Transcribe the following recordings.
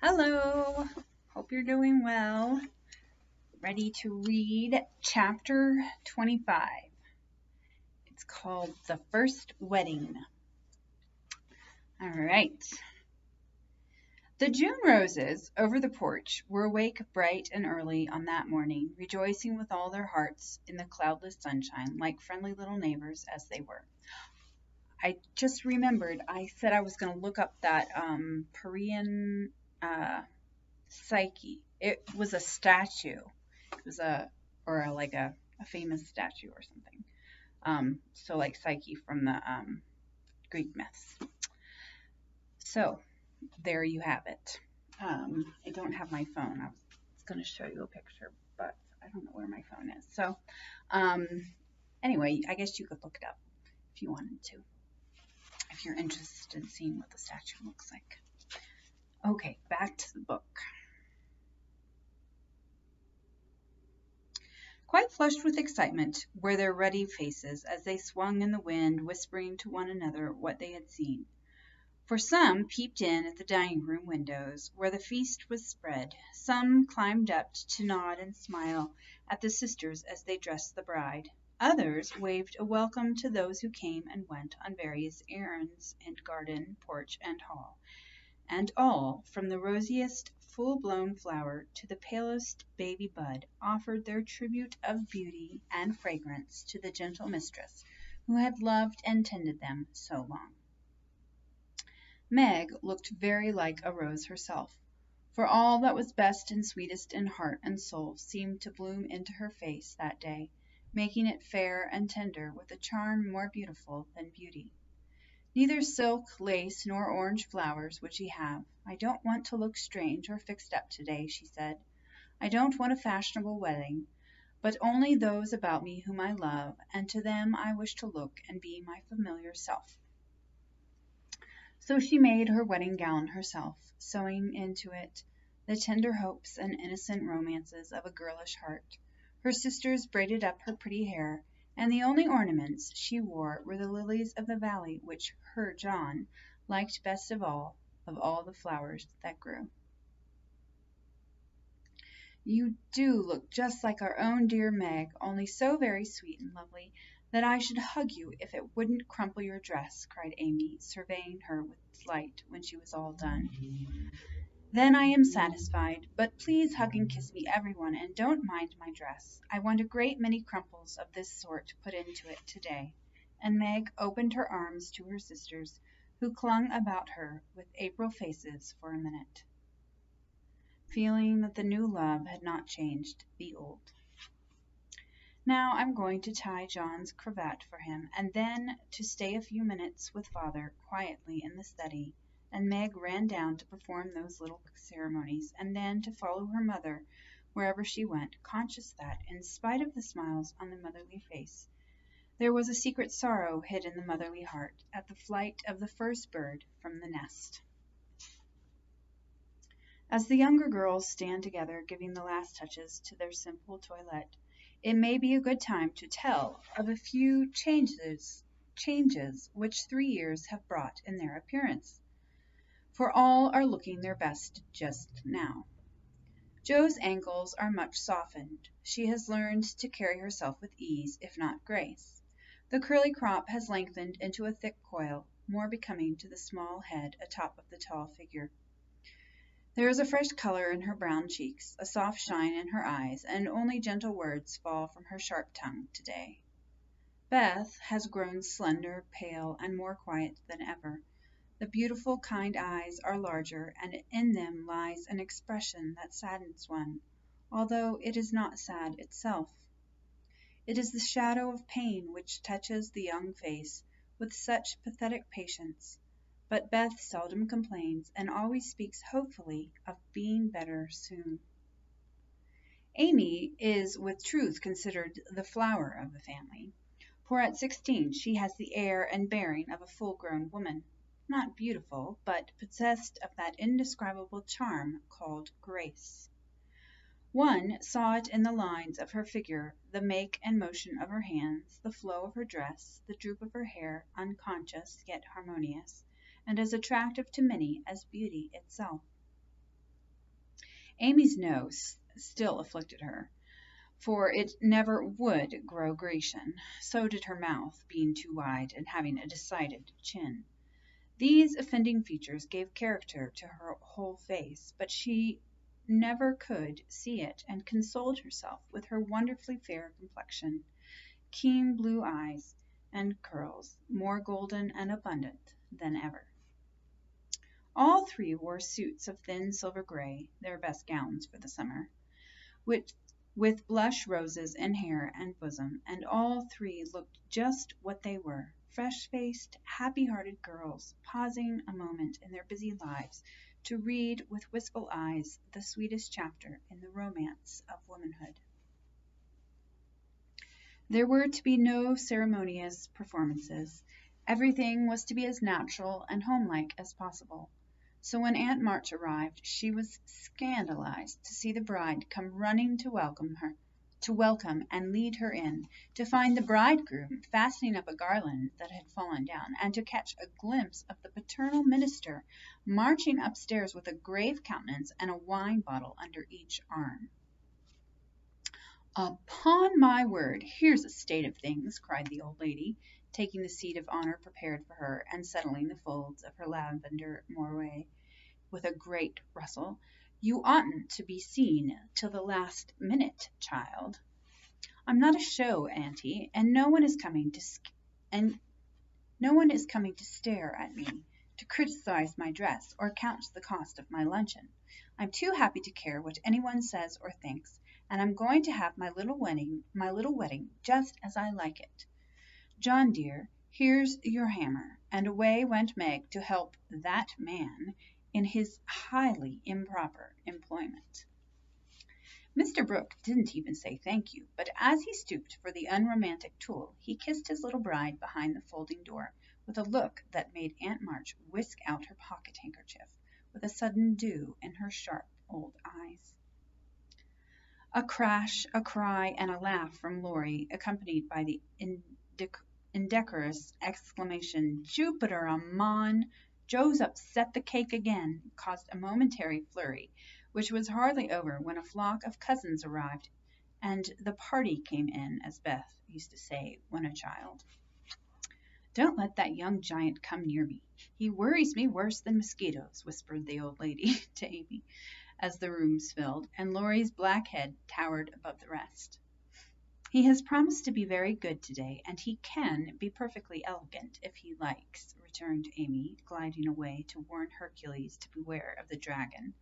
Hello, hope you're doing well. Ready to read chapter 25. It's called The First Wedding. All right. The June roses over the porch were awake bright and early on that morning, rejoicing with all their hearts in the cloudless sunshine, like friendly little neighbors as they were. I just remembered I said I was going to look up that Korean Psyche. It was a statue. It was like a famous statue or something. So like Psyche from the Greek myths. So there you have it. I don't have my phone. I was going to show you a picture, but I don't know where my phone is. So um, anyway, I guess you could look it up if you wanted to, if you're interested in seeing what the statue looks like. Okay, back to the book. Quite flushed with excitement were their ruddy faces as they swung in the wind, whispering to one another what they had seen. For some peeped in at the dining room windows, where the feast was spread. Some climbed up to nod and smile at the sisters as they dressed the bride. Others waved a welcome to those who came and went on various errands in garden, porch, and hall. And all, from the rosiest full-blown flower to the palest baby bud, offered their tribute of beauty and fragrance to the gentle mistress who had loved and tended them so long. Meg looked very like a rose herself, for all that was best and sweetest in heart and soul seemed to bloom into her face that day, making it fair and tender with a charm more beautiful than beauty. Neither silk, lace, nor orange flowers would she have. I don't want to look strange or fixed up today, she said. I don't want a fashionable wedding, but only those about me whom I love, and to them I wish to look and be my familiar self. So she made her wedding gown herself, sewing into it the tender hopes and innocent romances of a girlish heart. Her sisters braided up her pretty hair, and the only ornaments she wore were the lilies of the valley which her John liked best of all the flowers that grew. You do look just like our own dear Meg, only so very sweet and lovely that I should hug you if it wouldn't crumple your dress, cried Amy, surveying her with delight when she was all done. Then I am satisfied, but please hug and kiss me, everyone, and don't mind my dress. I want a great many crumples of this sort put into it today. And Meg opened her arms to her sisters, who clung about her with April faces for a minute, feeling that the new love had not changed the old. Now I'm going to tie John's cravat for him, and then to stay a few minutes with father quietly in the study, and Meg ran down to perform those little ceremonies, and then to follow her mother wherever she went, conscious that, in spite of the smiles on the motherly face, there was a secret sorrow hid in the motherly heart at the flight of the first bird from the nest. As the younger girls stand together giving the last touches to their simple toilette, it may be a good time to tell of a few changes which 3 years have brought in their appearance, for all are looking their best just now. Jo's ankles are much softened. She has learned to carry herself with ease, if not grace. The curly crop has lengthened into a thick coil, more becoming to the small head atop of the tall figure. There is a fresh color in her brown cheeks, a soft shine in her eyes, and only gentle words fall from her sharp tongue today. Beth has grown slender, pale, and more quiet than ever. The beautiful, kind eyes are larger, and in them lies an expression that saddens one, although it is not sad itself. It is the shadow of pain which touches the young face with such pathetic patience, but Beth seldom complains and always speaks hopefully of being better soon. Amy is with truth considered the flower of the family, for at 16 she has the air and bearing of a full-grown woman. Not beautiful, but possessed of that indescribable charm called grace. One saw it in the lines of her figure, the make and motion of her hands, the flow of her dress, the droop of her hair, unconscious yet harmonious, and as attractive to many as beauty itself. Amy's nose still afflicted her, for it never would grow Grecian. So did her mouth, being too wide and having a decided chin. These offending features gave character to her whole face, but she never could see it, and consoled herself with her wonderfully fair complexion, keen blue eyes, and curls more golden and abundant than ever. All three wore suits of thin silver gray, their best gowns for the summer, with, with blush roses in hair and bosom, and all three looked just what they were, fresh-faced, happy-hearted girls, pausing a moment in their busy lives to read with wistful eyes the sweetest chapter in the romance of womanhood. There were to be no ceremonious performances. Everything was to be as natural and homelike as possible. So when Aunt March arrived, she was scandalized to see the bride come running to welcome and lead her in, to find the bridegroom fastening up a garland that had fallen down, and to catch a glimpse of the paternal minister marching upstairs with a grave countenance and a wine bottle under each arm. "Upon my word, here's a state of things!" cried the old lady, taking the seat of honor prepared for her, and settling the folds of her lavender moire with a great rustle. "You oughtn't to be seen till the last minute, child. I'm not a show, auntie, and no one is coming to stare at me, to criticize my dress, or count the cost of my luncheon. I'm too happy to care what anyone says or thinks, and I'm going to have my little wedding just as I like it. John dear, here's your hammer," and away went Meg to help "that man" in his highly improper employment. Mr. Brooke didn't even say thank you, but as he stooped for the unromantic tool, he kissed his little bride behind the folding door, with a look that made Aunt March whisk out her pocket handkerchief, with a sudden dew in her sharp old eyes. A crash, a cry, and a laugh from Laurie, accompanied by the indecorous exclamation, "Jupiter Ammon! Joe's upset the cake again," caused a momentary flurry, which was hardly over when a flock of cousins arrived, and the party came in, as Beth used to say when a child. "Don't let that young giant come near me. He worries me worse than mosquitoes," whispered the old lady to Amy, as the rooms filled, and Laurie's black head towered above the rest. "He has promised to be very good today, and he can be perfectly elegant if he likes," returned Amy, gliding away to warn Hercules to beware of the dragon,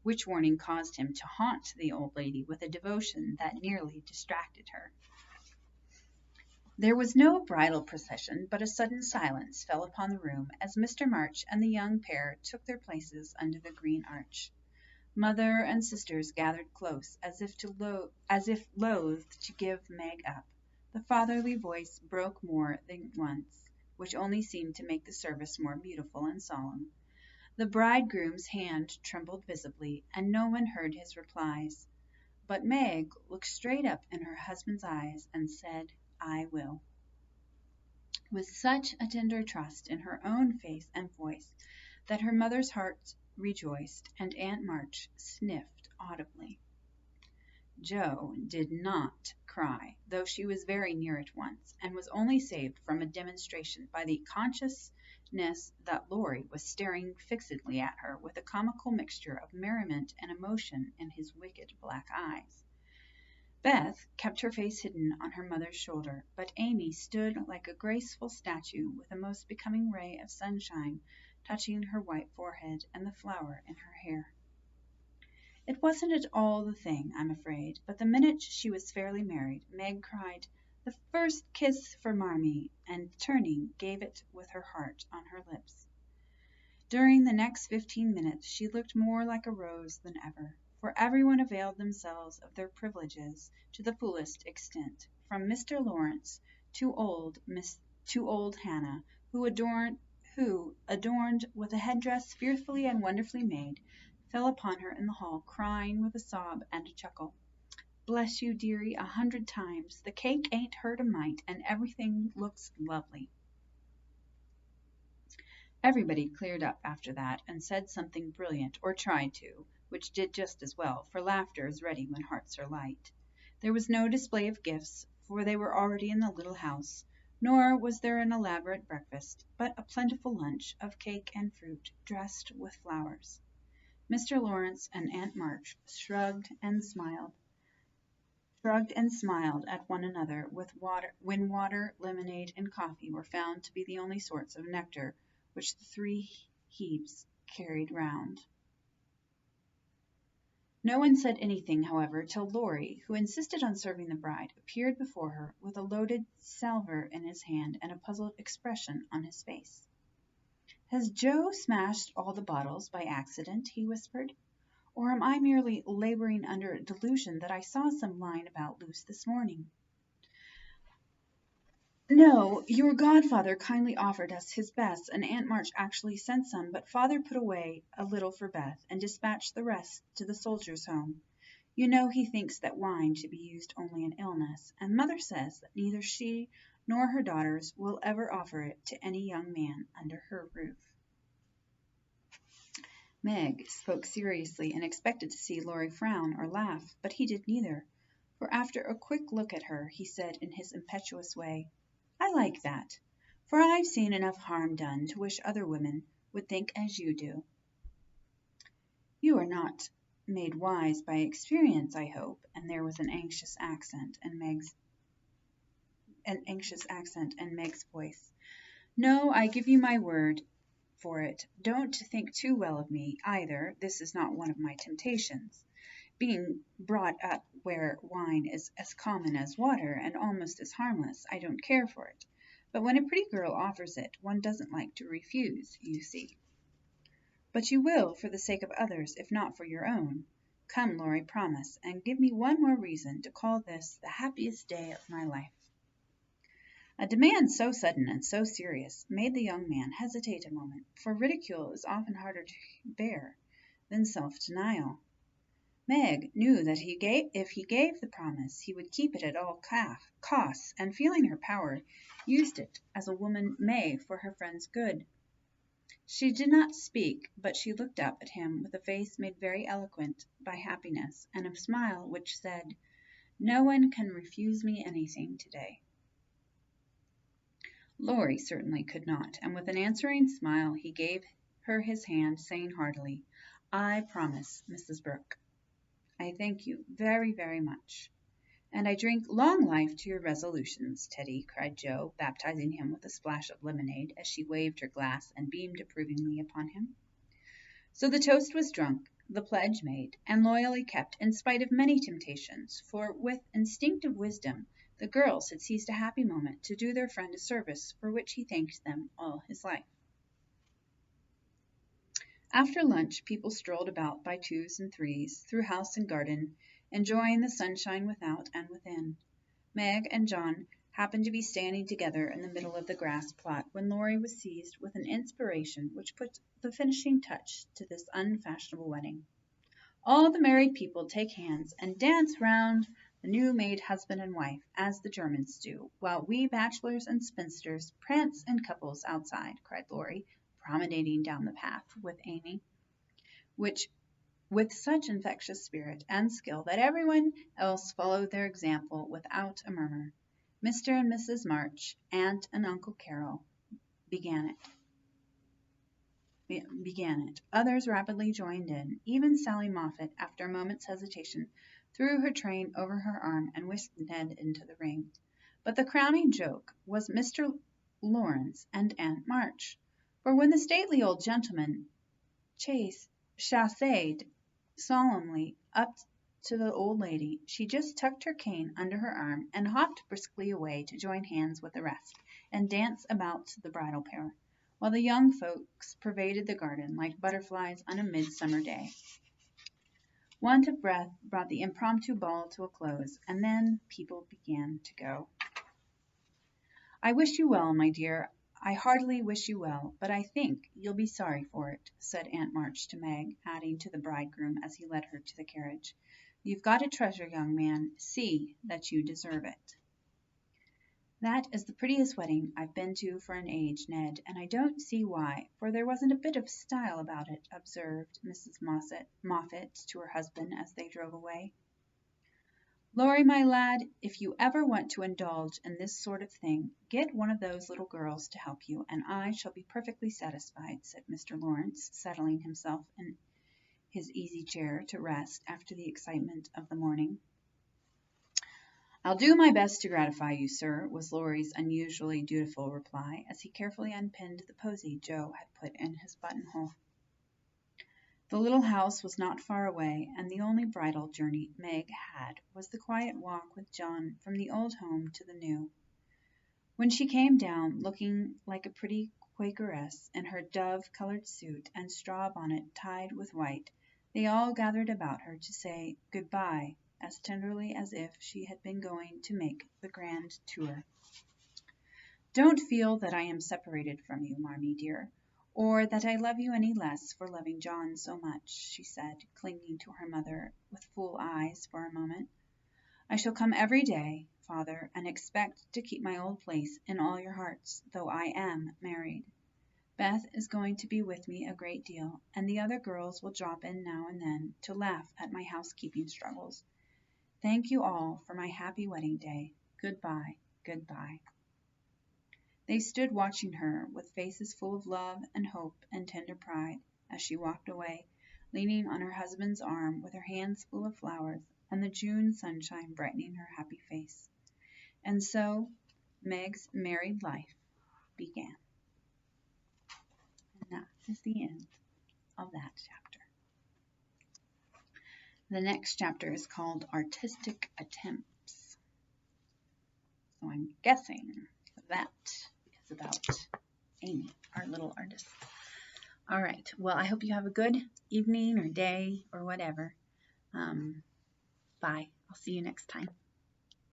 which warning caused him to haunt the old lady with a devotion that nearly distracted her. There was no bridal procession, but a sudden silence fell upon the room as Mr. March and the young pair took their places under the green arch. Mother and sisters gathered close, as if loath to give Meg up. The fatherly voice broke more than once, which only seemed to make the service more beautiful and solemn. The bridegroom's hand trembled visibly, and no one heard his replies. But Meg looked straight up in her husband's eyes and said, "I will," with such a tender trust in her own face and voice that her mother's heart rejoiced, and Aunt March sniffed audibly. Joe did not cry, though she was very near it once, and was only saved from a demonstration by the consciousness that Laurie was staring fixedly at her with a comical mixture of merriment and emotion in his wicked black eyes. Beth kept her face hidden on her mother's shoulder, but Amy stood like a graceful statue with a most becoming ray of sunshine touching her white forehead and the flower in her hair. It wasn't at all the thing, I'm afraid, but the minute she was fairly married, Meg cried, "The first kiss for Marmee," and turning, gave it with her heart on her lips. During the next 15 minutes she looked more like a rose than ever, for everyone availed themselves of their privileges to the fullest extent, from Mr. Lawrence to old Hannah, who, adorned with a headdress fearfully and wonderfully made, fell upon her in the hall, crying with a sob and a chuckle, "Bless you, dearie, 100 times. The cake ain't hurt a mite, and everything looks lovely." Everybody cleared up after that and said something brilliant, or tried to, which did just as well, for laughter is ready when hearts are light. There was no display of gifts, for they were already in the little house, nor was there an elaborate breakfast, but a plentiful lunch of cake and fruit dressed with flowers. Mr. Lawrence and Aunt March shrugged and smiled at one another when water, lemonade, and coffee were found to be the only sorts of nectar which the three heaps carried round. No one said anything, however, till Laurie, who insisted on serving the bride, appeared before her with a loaded salver in his hand and a puzzled expression on his face. "Has Joe smashed all the bottles by accident?" he whispered. "Or am I merely laboring under a delusion that I saw some lying about loose this morning?" "No, your godfather kindly offered us his best, and Aunt March actually sent some, but father put away a little for Beth, and dispatched the rest to the Soldiers' Home. You know he thinks that wine should be used only in illness, and mother says that neither she nor her daughters will ever offer it to any young man under her roof." Meg spoke seriously and expected to see Laurie frown or laugh, but he did neither, for after a quick look at her he said in his impetuous way, "I like that, for I've seen enough harm done to wish other women would think as you do." "You are not made wise by experience, I hope," and there was an anxious accent in Meg's voice. "No, I give you my word for it. Don't think too well of me, either. This is not one of my temptations. Being brought up where wine is as common as water and almost as harmless, I don't care for it. But when a pretty girl offers it, one doesn't like to refuse, you see." "But you will for the sake of others, if not for your own. Come, Laurie, promise, and give me one more reason to call this the happiest day of my life." A demand so sudden and so serious made the young man hesitate a moment, for ridicule is often harder to bear than self-denial. Meg knew that if he gave the promise he would keep it at all costs, and feeling her power, used it as a woman may for her friend's good. She did not speak, but she looked up at him with a face made very eloquent by happiness, and a smile which said, "No one can refuse me anything today." Laurie certainly could not, and with an answering smile he gave her his hand, saying heartily, "I promise, Mrs. Brooke." "I thank you very, very much." "And I drink long life to your resolutions, Teddy," cried Joe, baptizing him with a splash of lemonade as she waved her glass and beamed approvingly upon him. So the toast was drunk, the pledge made, and loyally kept in spite of many temptations, for with instinctive wisdom the girls had seized a happy moment to do their friend a service for which he thanked them all his life. After lunch people strolled about by twos and threes through house and garden, enjoying the sunshine without and within. Meg and John happened to be standing together in the middle of the grass plot when Laurie was seized with an inspiration which put the finishing touch to this unfashionable wedding. "All the married people take hands and dance round the new-made husband and wife, as the Germans do, while we bachelors and spinsters prance in couples outside," cried Laurie, promenading down the path with Amy, which with such infectious spirit and skill that everyone else followed their example without a murmur. Mr. and Mrs. March, Aunt and Uncle Carroll began it. Others rapidly joined in. Even Sally Moffat, after a moment's hesitation, threw her train over her arm and whisked Ned into the ring. But the crowning joke was Mr. Lawrence and Aunt March, for when the stately old gentleman chassed solemnly up to the old lady, she just tucked her cane under her arm and hopped briskly away to join hands with the rest and dance about the bridal pair, while the young folks pervaded the garden like butterflies on a midsummer day. Want of breath brought the impromptu ball to a close, and then people began to go. "I wish you well, my dear. I heartily wish you well, but I think you'll be sorry for it," said Aunt March to Meg, adding to the bridegroom as he led her to the carriage, "You've got a treasure, young man. See that you deserve it." That is the prettiest wedding I've been to for an age, Ned, and I don't see why, for there wasn't a bit of style about it, observed Mrs. Moffat to her husband as they drove away. Laurie, my lad, if you ever want to indulge in this sort of thing, get one of those little girls to help you, and I shall be perfectly satisfied, said Mr. Lawrence, settling himself in his easy chair to rest after the excitement of the morning. I'll do my best to gratify you, sir, was Laurie's unusually dutiful reply as he carefully unpinned the posy Joe had put in his buttonhole. The little house was not far away, and the only bridal journey Meg had was the quiet walk with John from the old home to the new. When she came down, looking like a pretty Quakeress in her dove-colored suit and straw bonnet tied with white, they all gathered about her to say good-bye as tenderly as if she had been going to make the grand tour. Don't feel that I am separated from you, Marmee dear, or that I love you any less for loving John so much, she said, clinging to her mother with full eyes for a moment. I shall come every day, father, and expect to keep my old place in all your hearts, though I am married. Beth is going to be with me a great deal, and the other girls will drop in now and then to laugh at my housekeeping struggles. Thank you all for my happy wedding day. Goodbye, goodbye. They stood watching her with faces full of love and hope and tender pride as she walked away, leaning on her husband's arm with her hands full of flowers and the June sunshine brightening her happy face. And so Meg's married life began. And that is the end of that chapter. The next chapter is called Artistic Attempts. So I'm guessing that is about Amy, our little artist. All right. Well, I hope you have a good evening or day or whatever. Bye. I'll see you next time.